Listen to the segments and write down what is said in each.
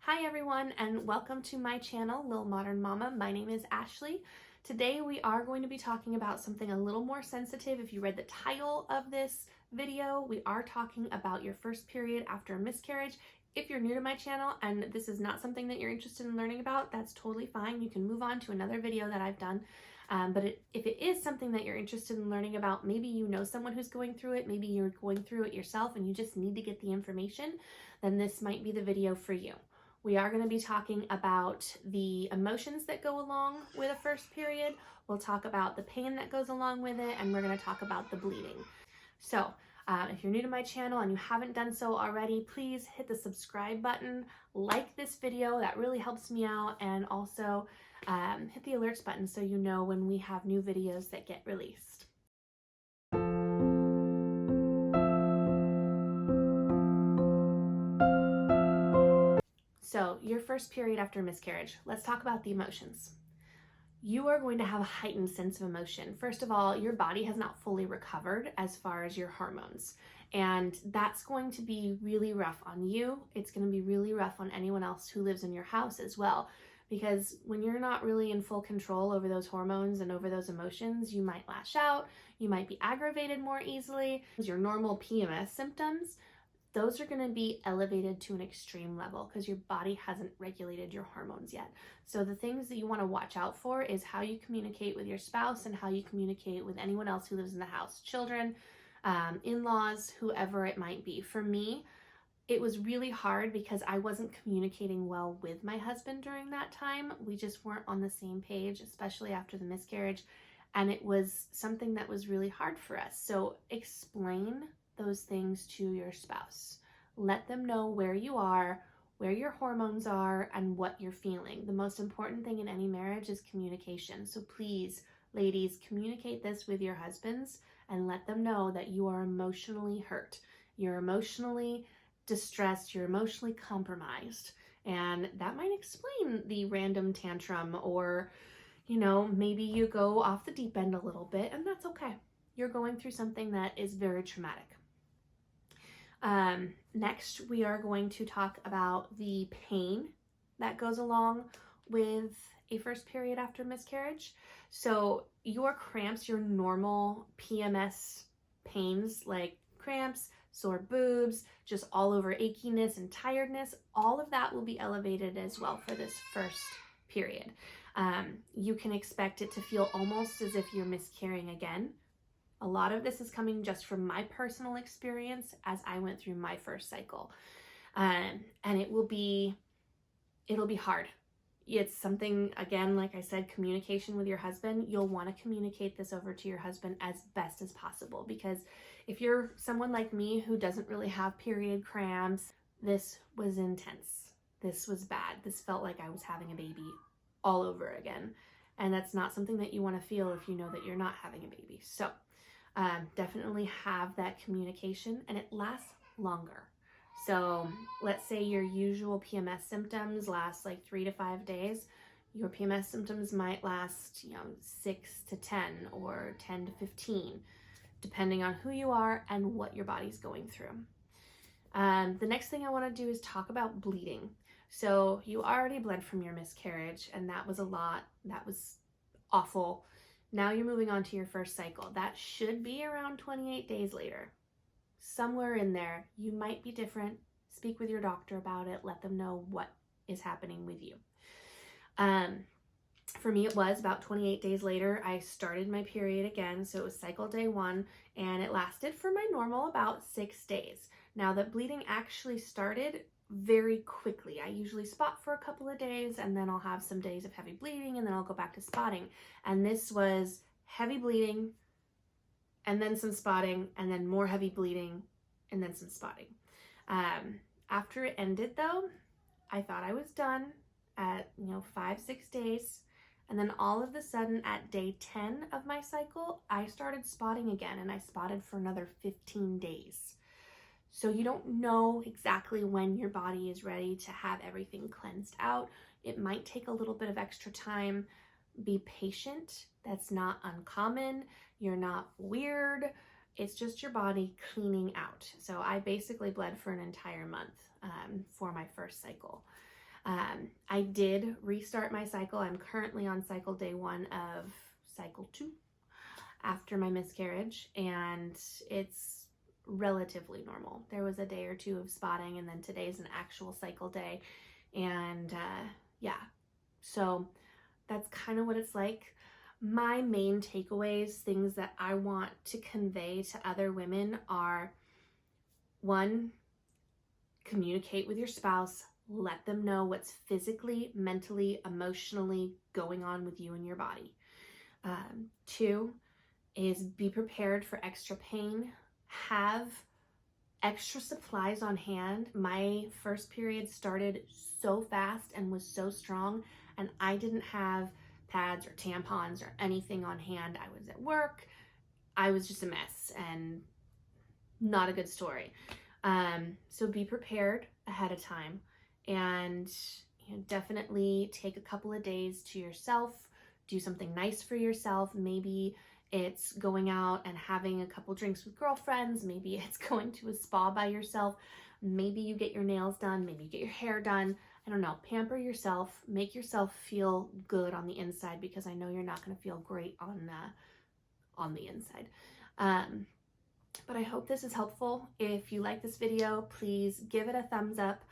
Hi everyone, and welcome to my channel, Lil Modern Mama. My name is Ashley. Today we are going to be talking about something a little more sensitive. If you read the title of this video, we are talking about your first period after a miscarriage. If you're new to my channel and this is not something that you're interested in learning about, that's totally fine. You can move on to another video that I've done. If it is something that you're interested in learning about, maybe you know someone who's going through it, maybe you're going through it yourself and you just need to get the information, then this might be the video for you. We are going to be talking about the emotions that go along with a first period. We'll talk about the pain that goes along with it, and we're going to talk about the bleeding. So if you're new to my channel and you haven't done so already, please hit the subscribe button, like this video, that really helps me out, and also hit the alerts button so you know when we have new videos that get released. So your first period after miscarriage, let's talk about the emotions. You are going to have a heightened sense of emotion. First of all, your body has not fully recovered as far as your hormones. And that's going to be really rough on you. It's going to be really rough on anyone else who lives in your house as well. Because when you're not really in full control over those hormones and over those emotions, you might lash out, you might be aggravated more easily. Your normal PMS symptoms, those are going to be elevated to an extreme level because your body hasn't regulated your hormones yet. So the things that you want to watch out for is how you communicate with your spouse and how you communicate with anyone else who lives in the house, children, in-laws, whoever it might be. For me, it was really hard because I wasn't communicating well with my husband during that time. We just weren't on the same page, especially after the miscarriage. And it was something that was really hard for us. So explain those things to your spouse. Let them know where you are, where your hormones are, and what you're feeling. The most important thing in any marriage is communication. So please, ladies, communicate this with your husbands and let them know that you are emotionally hurt. You're emotionally distressed, you're emotionally compromised. And that might explain the random tantrum, or, maybe you go off the deep end a little bit, and that's okay. You're going through something that is very traumatic. Next, we are going to talk about the pain that goes along with a first period after miscarriage. So your cramps, your normal PMS pains like cramps, sore boobs, just all over achiness and tiredness, all of that will be elevated as well for this first period. You can expect it to feel almost as if you're miscarrying again. A lot of this is coming just from my personal experience as I went through my first cycle. And it'll be hard. It's something, again, like I said, communication with your husband. You'll want to communicate this over to your husband as best as possible, because if you're someone like me who doesn't really have period cramps, this was intense. This was bad. This felt like I was having a baby all over again. And that's not something that you want to feel if you know that you're not having a baby. So definitely have that communication, and it lasts longer. So let's say your usual PMS symptoms last like 3 to 5 days. Your PMS symptoms might last, 6 to 10 or 10 to 15, depending on who you are and what your body's going through. The next thing I want to do is talk about bleeding. So you already bled from your miscarriage, and that was a lot. That was awful. Now you're moving on to your first cycle. That should be around 28 days later. Somewhere in there, you might be different. Speak with your doctor about it. Let them know what is happening with you. For me, it was about 28 days later, I started my period again. So it was cycle day 1, and it lasted for my normal about 6 days. Now the bleeding actually started very quickly. I usually spot for a couple of days, and then I'll have some days of heavy bleeding, and then I'll go back to spotting. And this was heavy bleeding, and then some spotting, and then more heavy bleeding, and then some spotting. After it ended though, I thought I was done at 5-6 days. And then all of a sudden at day 10 of my cycle, I started spotting again, and I spotted for another 15 days. So you don't know exactly when your body is ready to have everything cleansed out. It might take a little bit of extra time. Be patient. That's not uncommon. You're not weird. It's just your body cleaning out. So I basically bled for an entire month for my first cycle. I did restart my cycle. I'm currently on cycle day 1 of cycle 2 after my miscarriage, and it's relatively normal. There was a day or two of spotting, and then today's an actual cycle day. And yeah, so that's kind of what it's like. My main takeaways, things that I want to convey to other women are: 1, communicate with your spouse. Let them know what's physically, mentally, emotionally going on with you and your body. 2 is be prepared for extra pain. Have extra supplies on hand. My first period started so fast and was so strong, and I didn't have pads or tampons or anything on hand. I was at work. I was just a mess and not a good story. So be prepared ahead of time, and definitely take a couple of days to yourself. Do something nice for yourself. Maybe it's going out and having a couple drinks with girlfriends. Maybe it's going to a spa by yourself. Maybe you get your nails done. Maybe you get your hair done. I don't know. Pamper yourself. Make yourself feel good on the inside, because I know you're not going to feel great on the inside. But I hope this is helpful. If you like this video, please give it a thumbs up.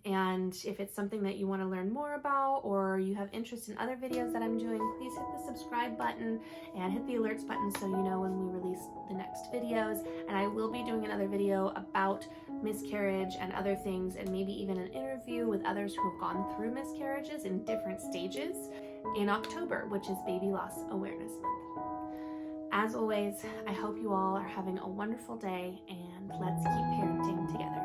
And if it's something that you want to learn more about, or you have interest in other videos that I'm doing, please hit the subscribe button and hit the alerts button so you know when we release the next videos. And I will be doing another video about miscarriage and other things, and maybe even an interview with others who have gone through miscarriages in different stages in October, which is Baby Loss Awareness Month. As always, I hope you all are having a wonderful day, and let's keep parenting together.